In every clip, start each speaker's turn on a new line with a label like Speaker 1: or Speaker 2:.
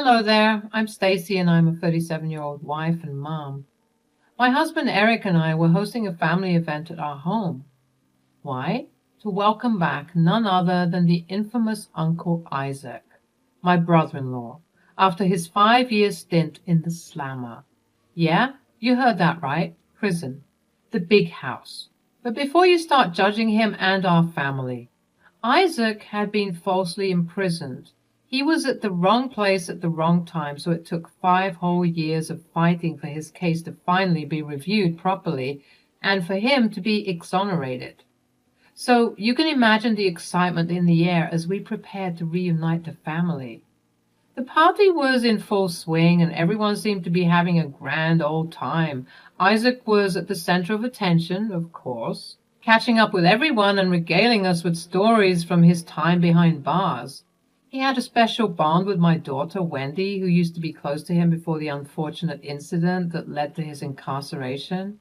Speaker 1: Hello there, I'm Stacy and I'm a 37-year-old wife and mom. My husband Eric and I were hosting a family event at our home. Why? To welcome back none other than the infamous Uncle Isaac, my brother-in-law, after his 5-year stint in the slammer. Yeah, you heard that right, prison. The big house. But before you start judging him and our family, Isaac had been falsely imprisoned. He was at the wrong place at the wrong time, so it took 5 whole years of fighting for his case to finally be reviewed properly and for him to be exonerated. So you can imagine the excitement in the air as we prepared to reunite the family. The party was in full swing and everyone seemed to be having a grand old time. Isaac was at the center of attention, of course, catching up with everyone and regaling us with stories from his time behind bars. He had a special bond with my daughter, Wendy, who used to be close to him before the unfortunate incident that led to his incarceration.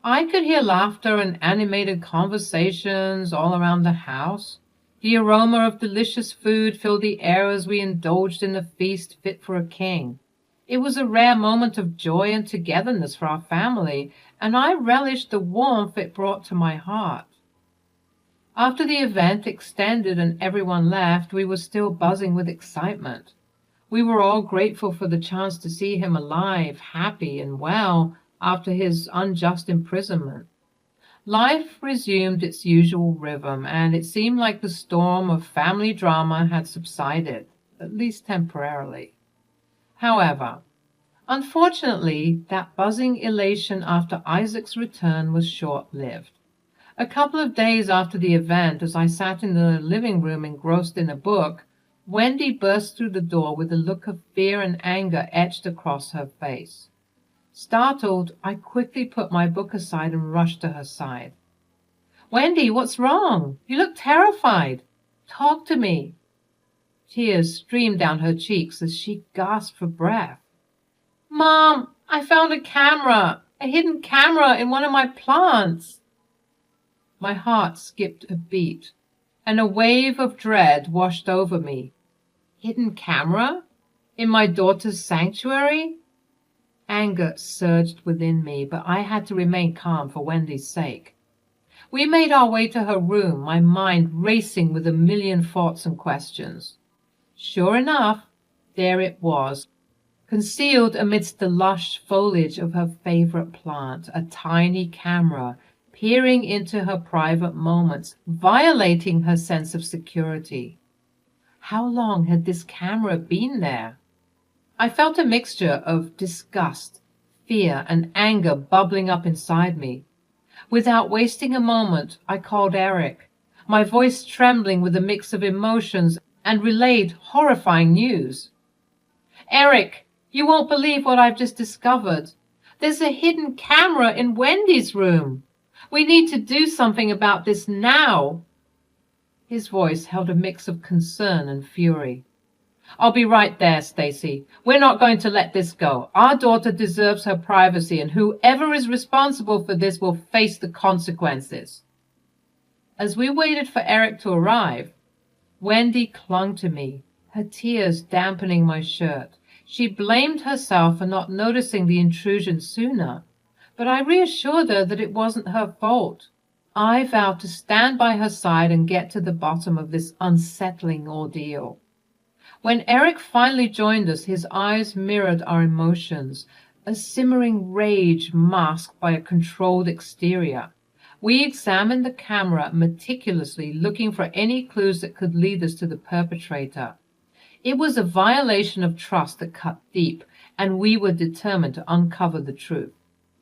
Speaker 1: I could hear laughter and animated conversations all around the house. The aroma of delicious food filled the air as we indulged in a feast fit for a king. It was a rare moment of joy and togetherness for our family, and I relished the warmth it brought to my heart. After the event extended and everyone left, we were still buzzing with excitement. We were all grateful for the chance to see him alive, happy, and well after his unjust imprisonment. Life resumed its usual rhythm, and it seemed like the storm of family drama had subsided, at least temporarily. However, unfortunately, that buzzing elation after Isaac's return was short-lived. A couple of days after the event, as I sat in the living room engrossed in a book, Wendy burst through the door with a look of fear and anger etched across her face. Startled, I quickly put my book aside and rushed to her side. "Wendy, what's wrong? You look terrified. Talk to me." Tears streamed down her cheeks as she gasped for breath. "Mom, I found a hidden camera in one of my plants." My heart skipped a beat, and a wave of dread washed over me. Hidden camera? In my daughter's sanctuary? Anger surged within me, but I had to remain calm for Wendy's sake. We made our way to her room, my mind racing with a million thoughts and questions. Sure enough, there it was, concealed amidst the lush foliage of her favorite plant, a tiny camera peering into her private moments, violating her sense of security. How long had this camera been there? I felt a mixture of disgust, fear, and anger bubbling up inside me. Without wasting a moment, I called Eric, my voice trembling with a mix of emotions, and relayed horrifying news. "Eric, you won't believe what I've just discovered. There's a hidden camera in Wendy's room. We need to do something about this now." His voice held a mix of concern and fury. "I'll be right there, Stacy. We're not going to let this go. Our daughter deserves her privacy, and whoever is responsible for this will face the consequences." As we waited for Eric to arrive, Wendy clung to me, her tears dampening my shirt. She blamed herself for not noticing the intrusion sooner, but I reassured her that it wasn't her fault. I vowed to stand by her side and get to the bottom of this unsettling ordeal. When Eric finally joined us, his eyes mirrored our emotions, a simmering rage masked by a controlled exterior. We examined the camera meticulously, looking for any clues that could lead us to the perpetrator. It was a violation of trust that cut deep, and we were determined to uncover the truth.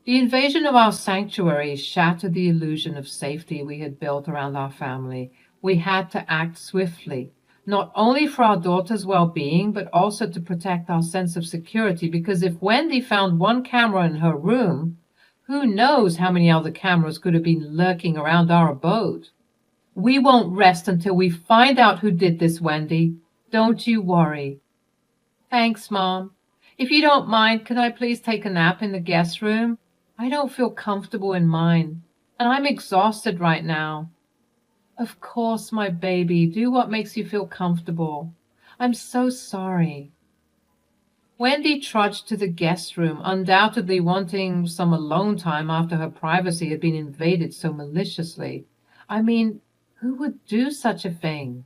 Speaker 1: The invasion of our sanctuary shattered the illusion of safety we had built around our family. We had to act swiftly, not only for our daughter's well-being, but also to protect our sense of security, because if Wendy found one camera in her room, who knows how many other cameras could have been lurking around our abode. "We won't rest until we find out who did this, Wendy. Don't you worry." "Thanks, Mom. If you don't mind, could I please take a nap in the guest room? I don't feel comfortable in mine, and I'm exhausted right now." "Of course, my baby. Do what makes you feel comfortable. I'm so sorry." Wendy trudged to the guest room, undoubtedly wanting some alone time after her privacy had been invaded so maliciously. I mean, who would do such a thing?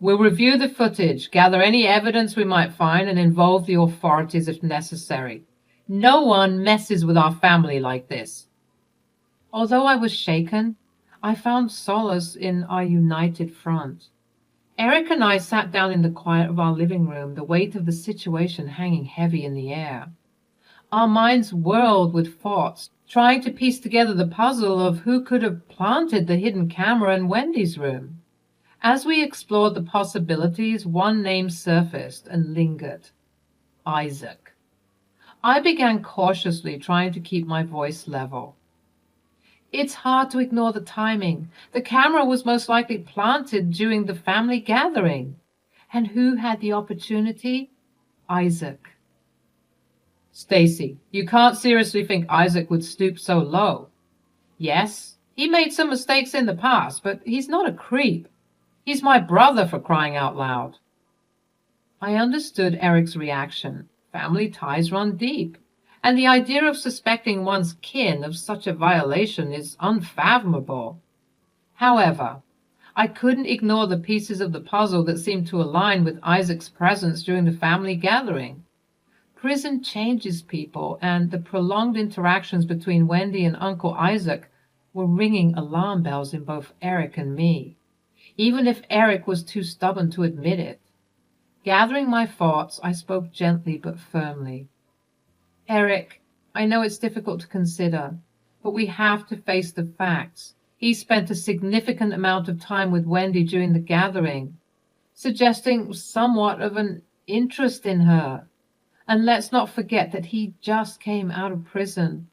Speaker 1: We'll review the footage, gather any evidence we might find, and involve the authorities if necessary. No one messes with our family like this. Although I was shaken, I found solace in our united front. Eric and I sat down in the quiet of our living room, the weight of the situation hanging heavy in the air. Our minds whirled with thoughts, trying to piece together the puzzle of who could have planted the hidden camera in Wendy's room. As we explored the possibilities, one name surfaced and lingered: Isaac. I began cautiously, trying to keep my voice level. It's hard to ignore the timing. The camera was most likely planted during the family gathering. And who had the opportunity? Isaac. Stacy, you can't seriously think Isaac would stoop so low. Yes, he made some mistakes in the past, but he's not a creep. He's my brother, for crying out loud. I understood Eric's reaction. Family ties run deep, and the idea of suspecting one's kin of such a violation is unfathomable. However, I couldn't ignore the pieces of the puzzle that seemed to align with Isaac's presence during the family gathering. Prison changes people, and the prolonged interactions between Wendy and Uncle Isaac were ringing alarm bells in both Eric and me, even if Eric was too stubborn to admit it. Gathering my thoughts, I spoke gently but firmly. Eric, I know it's difficult to consider, but we have to face the facts. He spent a significant amount of time with Wendy during the gathering, suggesting somewhat of an interest in her. And let's not forget that he just came out of prison.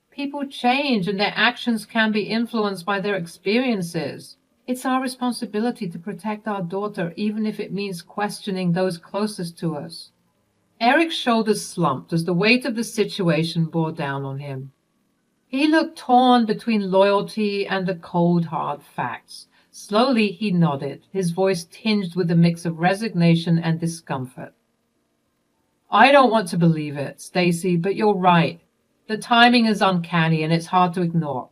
Speaker 1: People change, and their actions can be influenced by their experiences. It's our responsibility to protect our daughter, even if it means questioning those closest to us. Eric's shoulders slumped as the weight of the situation bore down on him. He looked torn between loyalty and the cold, hard facts. Slowly he nodded, his voice tinged with a mix of resignation and discomfort. I don't want to believe it, Stacy, but you're right. The timing is uncanny and it's hard to ignore.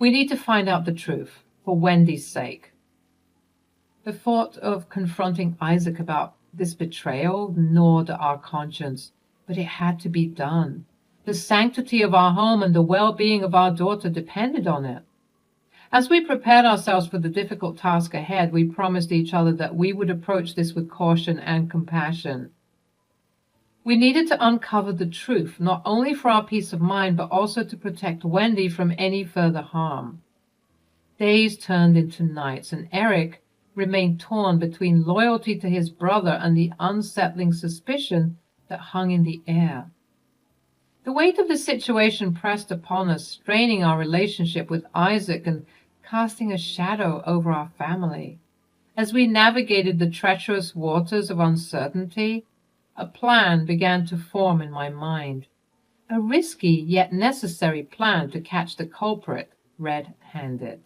Speaker 1: We need to find out the truth, for Wendy's sake. The thought of confronting Isaac about this betrayal gnawed at our conscience, but it had to be done. The sanctity of our home and the well-being of our daughter depended on it. As we prepared ourselves for the difficult task ahead, we promised each other that we would approach this with caution and compassion. We needed to uncover the truth, not only for our peace of mind, but also to protect Wendy from any further harm. Days turned into nights, and Eric remained torn between loyalty to his brother and the unsettling suspicion that hung in the air. The weight of the situation pressed upon us, straining our relationship with Isaac and casting a shadow over our family. As we navigated the treacherous waters of uncertainty, a plan began to form in my mind. A risky yet necessary plan to catch the culprit red-handed.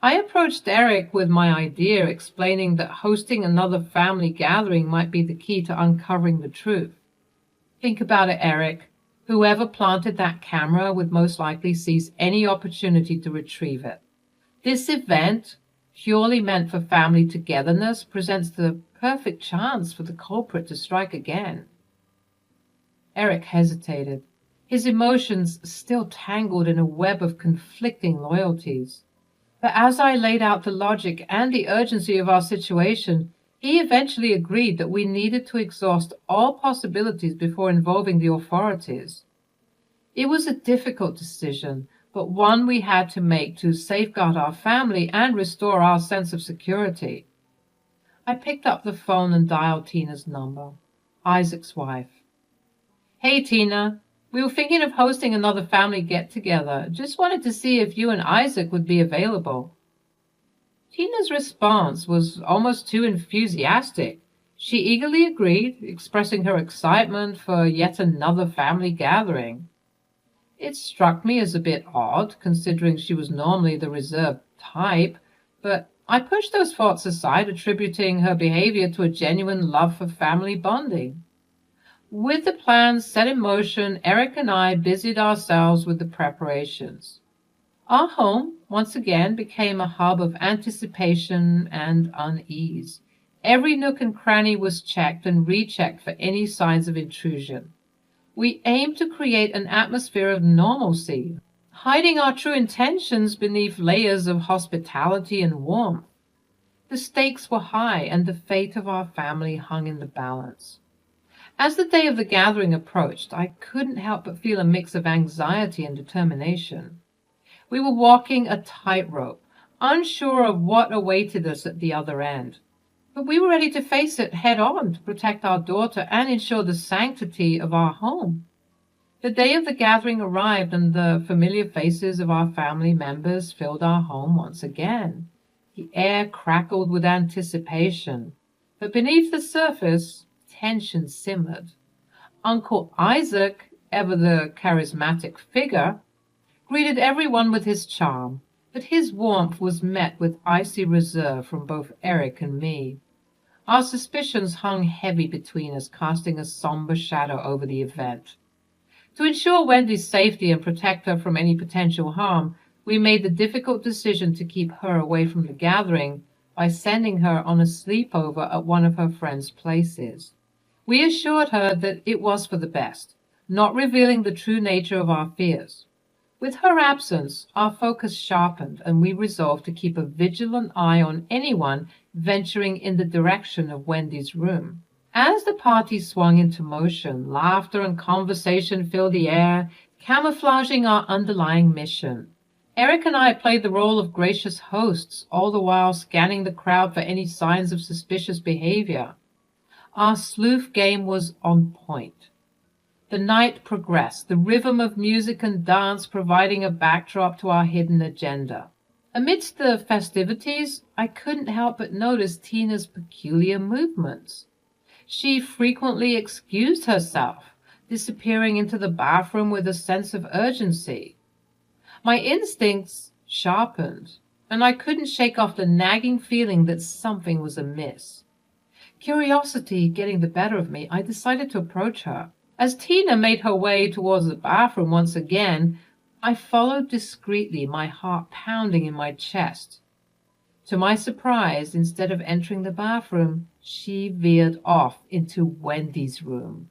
Speaker 1: I approached Eric with my idea, explaining that hosting another family gathering might be the key to uncovering the truth. Think about it, Eric. Whoever planted that camera would most likely seize any opportunity to retrieve it. This event, purely meant for family togetherness, presents the perfect chance for the culprit to strike again. Eric hesitated, his emotions still tangled in a web of conflicting loyalties. But as I laid out the logic and the urgency of our situation, he eventually agreed that we needed to exhaust all possibilities before involving the authorities. It was a difficult decision, but one we had to make to safeguard our family and restore our sense of security. I picked up the phone and dialed Tina's number, Isaac's wife. Hey, Tina. We were thinking of hosting another family get-together. Just wanted to see if you and Isaac would be available. Tina's response was almost too enthusiastic. She eagerly agreed, expressing her excitement for yet another family gathering. It struck me as a bit odd, considering she was normally the reserved type, but I pushed those thoughts aside, attributing her behavior to a genuine love for family bonding. With the plans set in motion, Eric and I busied ourselves with the preparations. Our home, once again, became a hub of anticipation and unease. Every nook and cranny was checked and rechecked for any signs of intrusion. We aimed to create an atmosphere of normalcy, hiding our true intentions beneath layers of hospitality and warmth. The stakes were high, and the fate of our family hung in the balance. As the day of the gathering approached, I couldn't help but feel a mix of anxiety and determination. We were walking a tightrope, unsure of what awaited us at the other end. But we were ready to face it head on to protect our daughter and ensure the sanctity of our home. The day of the gathering arrived, and the familiar faces of our family members filled our home once again. The air crackled with anticipation, but beneath the surface, tension simmered. Uncle Isaac, ever the charismatic figure, greeted everyone with his charm, but his warmth was met with icy reserve from both Eric and me. Our suspicions hung heavy between us, casting a somber shadow over the event. To ensure Wendy's safety and protect her from any potential harm, we made the difficult decision to keep her away from the gathering by sending her on a sleepover at one of her friends' places. We assured her that it was for the best, not revealing the true nature of our fears. With her absence, our focus sharpened, and we resolved to keep a vigilant eye on anyone venturing in the direction of Wendy's room. As the party swung into motion, laughter and conversation filled the air, camouflaging our underlying mission. Eric and I played the role of gracious hosts, all the while scanning the crowd for any signs of suspicious behavior. Our sleuth game was on point. The night progressed, the rhythm of music and dance providing a backdrop to our hidden agenda. Amidst the festivities, I couldn't help but notice Tina's peculiar movements. She frequently excused herself, disappearing into the bathroom with a sense of urgency. My instincts sharpened, and I couldn't shake off the nagging feeling that something was amiss. Curiosity getting the better of me, I decided to approach her. As Tina made her way towards the bathroom once again, I followed discreetly, my heart pounding in my chest. To my surprise, instead of entering the bathroom, she veered off into Wendy's room.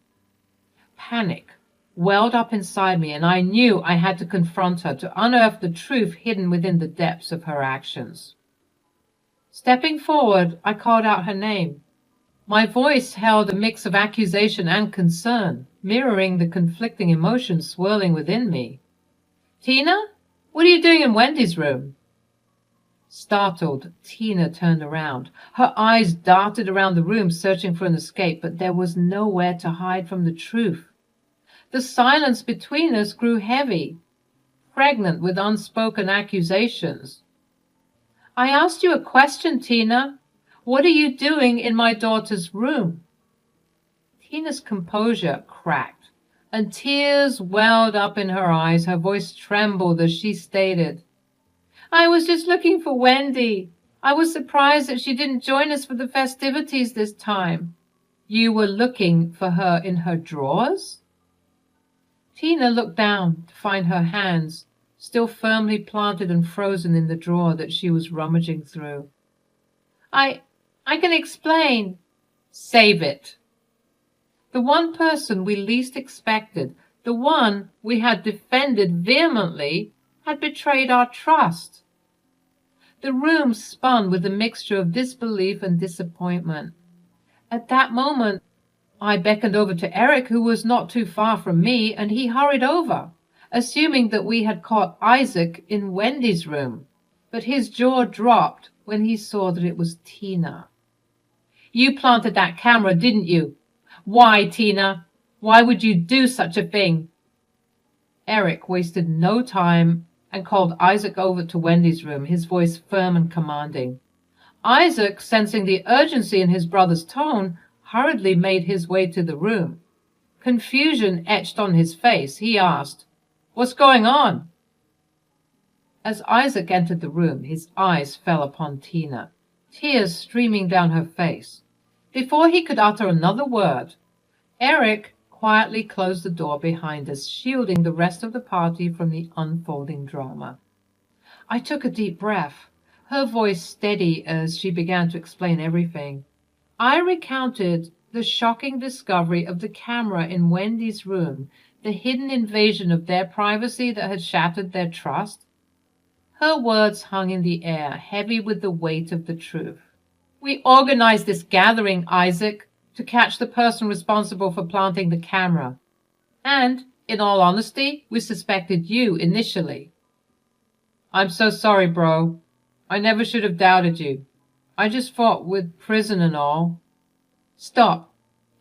Speaker 1: Panic welled up inside me, and I knew I had to confront her to unearth the truth hidden within the depths of her actions. Stepping forward, I called out her name. My voice held a mix of accusation and concern, mirroring the conflicting emotions swirling within me. "Tina, what are you doing in Wendy's room?" Startled, Tina turned around. Her eyes darted around the room, searching for an escape, but there was nowhere to hide from the truth. The silence between us grew heavy, pregnant with unspoken accusations. "I asked you a question, Tina. What are you doing in my daughter's room?" Tina's composure cracked, and tears welled up in her eyes. Her voice trembled as she stated, "I was just looking for Wendy. I was surprised that she didn't join us for the festivities this time." "You were looking for her in her drawers?" Tina looked down to find her hands still firmly planted and frozen in the drawer that she was rummaging through. I can explain." "Save it." The one person we least expected, the one we had defended vehemently, had betrayed our trust. The room spun with a mixture of disbelief and disappointment. At that moment, I beckoned over to Eric, who was not too far from me, and he hurried over, assuming that we had caught Isaac in Wendy's room. But his jaw dropped when he saw that it was Tina. "You planted that camera, didn't you? Why, Tina? Why would you do such a thing?" Eric wasted no time and called Isaac over to Wendy's room, his voice firm and commanding. Isaac, sensing the urgency in his brother's tone, hurriedly made his way to the room. Confusion etched on his face, he asked, "What's going on?" As Isaac entered the room, his eyes fell upon Tina, tears streaming down her face. Before he could utter another word, Eric quietly closed the door behind us, shielding the rest of the party from the unfolding drama. I took a deep breath, her voice steady as she began to explain everything. I recounted the shocking discovery of the camera in Wendy's room, the hidden invasion of their privacy that had shattered their trust. Her words hung in the air, heavy with the weight of the truth. We organized this gathering, Isaac, to catch the person responsible for planting the camera. And, in all honesty, we suspected you initially. I'm so sorry, bro. I never should have doubted you. I just thought with prison and all. Stop.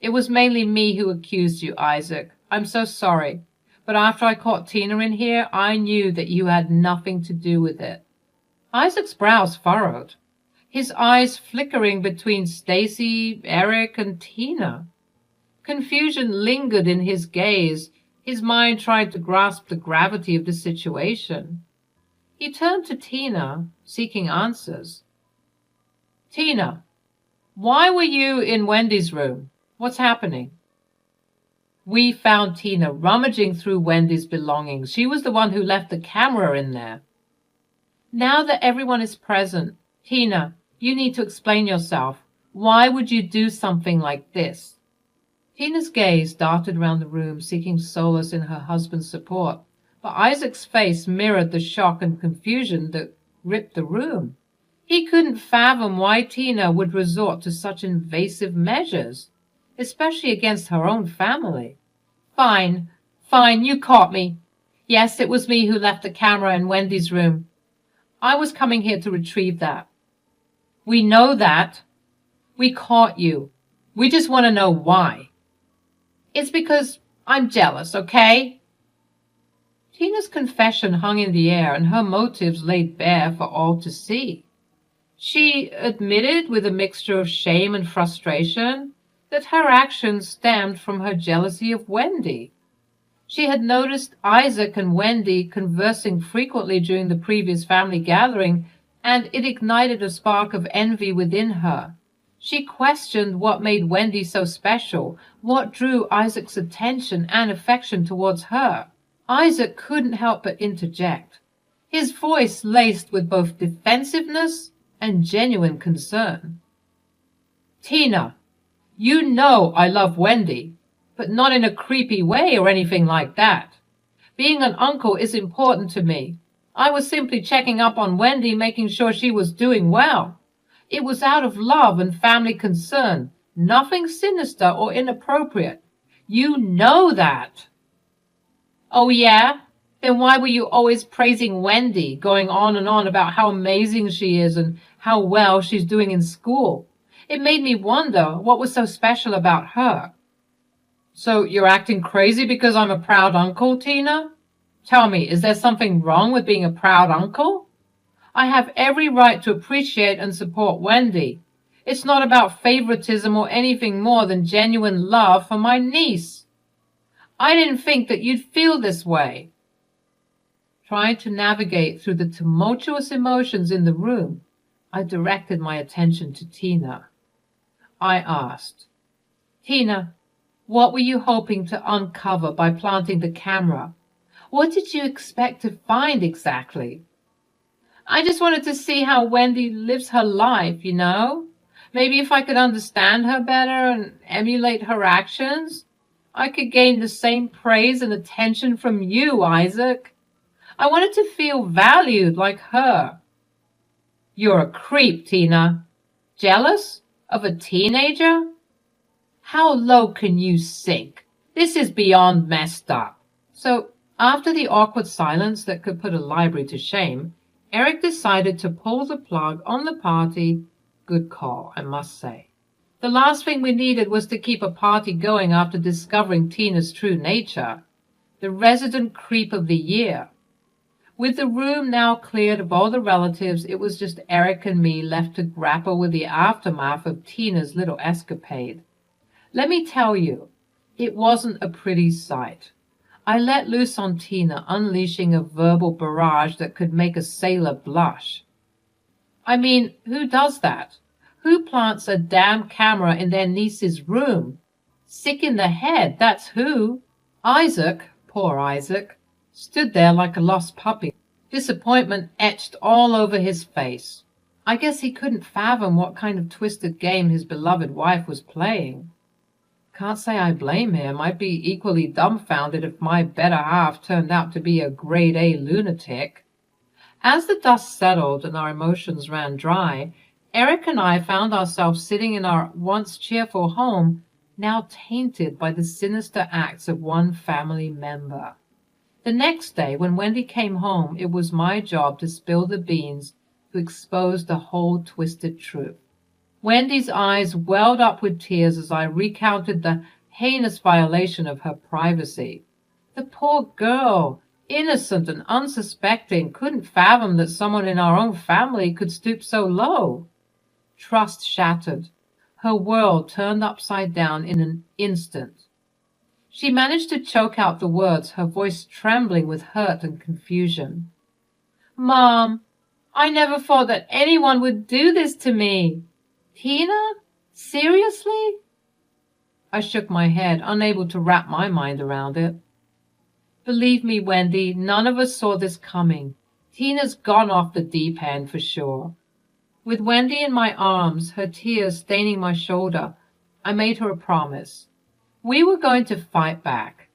Speaker 1: It was mainly me who accused you, Isaac. I'm so sorry. But after I caught Tina in here, I knew that you had nothing to do with it. Isaac's brows furrowed, his eyes flickering between Stacy, Eric, and Tina. Confusion lingered in his gaze. His mind tried to grasp the gravity of the situation. He turned to Tina, seeking answers. Tina, why were you in Wendy's room? What's happening? We found Tina rummaging through Wendy's belongings. She was the one who left the camera in there. Now that everyone is present, Tina, you need to explain yourself. Why would you do something like this? Tina's gaze darted around the room, seeking solace in her husband's support, but Isaac's face mirrored the shock and confusion that gripped the room. He couldn't fathom why Tina would resort to such invasive measures, especially against her own family. Fine, you caught me. Yes, it was me who left the camera in Wendy's room. I was coming here to retrieve that. We know that. We caught you. We just want to know why. It's because I'm jealous, okay? Tina's confession hung in the air and her motives laid bare for all to see. She admitted with a mixture of shame and frustration that her actions stemmed from her jealousy of Wendy. She had noticed Isaac and Wendy conversing frequently during the previous family gathering, and it ignited a spark of envy within her. She questioned what made Wendy so special, what drew Isaac's attention and affection towards her. Isaac couldn't help but interject, his voice laced with both defensiveness and genuine concern. Tina, you know I love Wendy, but not in a creepy way or anything like that. Being an uncle is important to me. I was simply checking up on Wendy, making sure she was doing well. It was out of love and family concern, nothing sinister or inappropriate. You know that. Oh yeah? Then why were you always praising Wendy, going on and on about how amazing she is and how well she's doing in school? It made me wonder what was so special about her. So you're acting crazy because I'm a proud uncle, Tina? Tell me, is there something wrong with being a proud uncle? I have every right to appreciate and support Wendy. It's not about favoritism or anything more than genuine love for my niece. I didn't think that you'd feel this way. Trying to navigate through the tumultuous emotions in the room, I directed my attention to Tina. I asked, Tina, what were you hoping to uncover by planting the camera? What did you expect to find exactly? I just wanted to see how Wendy lives her life, you know? Maybe if I could understand her better and emulate her actions, I could gain the same praise and attention from you, Isaac. I wanted to feel valued like her. You're a creep, Tina. Jealous of a teenager? How low can you sink? This is beyond messed up. So, after the awkward silence that could put a library to shame, Eric decided to pull the plug on the party. Good call, I must say. The last thing we needed was to keep a party going after discovering Tina's true nature. The resident creep of the year. With the room now cleared of all the relatives, it was just Eric and me left to grapple with the aftermath of Tina's little escapade. Let me tell you, it wasn't a pretty sight. I let loose on Tina, unleashing a verbal barrage that could make a sailor blush. I mean, who does that? Who plants a damn camera in their niece's room? Sick in the head, that's who. Isaac, poor Isaac, stood there like a lost puppy, disappointment etched all over his face. I guess he couldn't fathom what kind of twisted game his beloved wife was playing. Can't say I blame him. I'd be equally dumbfounded if my better half turned out to be a grade A lunatic. As the dust settled and our emotions ran dry, Eric and I found ourselves sitting in our once cheerful home, now tainted by the sinister acts of one family member. The next day, when Wendy came home, it was my job to spill the beans, to expose the whole twisted truth. Wendy's eyes welled up with tears as I recounted the heinous violation of her privacy. The poor girl, innocent and unsuspecting, couldn't fathom that someone in our own family could stoop so low. Trust shattered. Her world turned upside down in an instant. She managed to choke out the words, her voice trembling with hurt and confusion. "Mom, I never thought that anyone would do this to me. Tina? Seriously?" I shook my head, unable to wrap my mind around it. "Believe me, Wendy, none of us saw this coming. Tina's gone off the deep end for sure." With Wendy in my arms, her tears staining my shoulder, I made her a promise. We were going to fight back.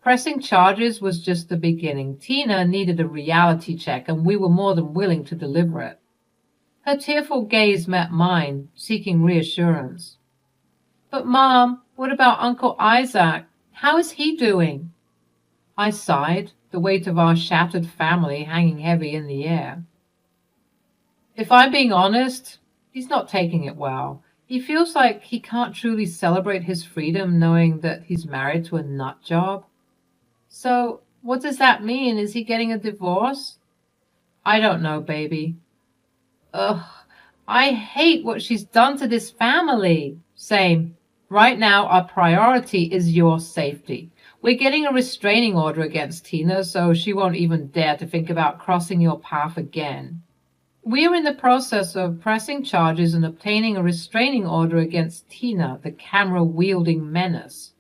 Speaker 1: Pressing charges was just the beginning. Tina needed a reality check, and we were more than willing to deliver it. Her tearful gaze met mine, seeking reassurance. "But Mom, what about Uncle Isaac? How is he doing?" I sighed, the weight of our shattered family hanging heavy in the air. "If I'm being honest, he's not taking it well. He feels like he can't truly celebrate his freedom knowing that he's married to a nut job." "So, what does that mean? Is he getting a divorce?" "I don't know, baby." "Ugh, I hate what she's done to this family." "Same. Right now, our priority is your safety. We're getting a restraining order against Tina, so she won't even dare to think about crossing your path again." We are in the process of pressing charges and obtaining a restraining order against Tina, the camera-wielding menace.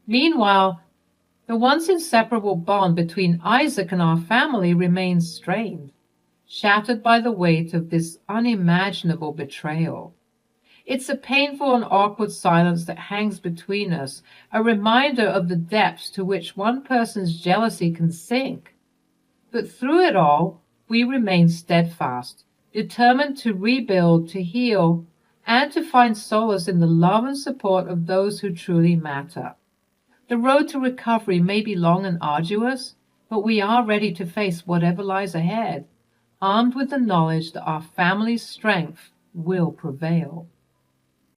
Speaker 1: Meanwhile, the once inseparable bond between Isaac and our family remains strained, shattered by the weight of this unimaginable betrayal. It's a painful and awkward silence that hangs between us, a reminder of the depths to which one person's jealousy can sink. But through it all, we remain steadfast, determined to rebuild, to heal, and to find solace in the love and support of those who truly matter. The road to recovery may be long and arduous, but we are ready to face whatever lies ahead, armed with the knowledge that our family's strength will prevail.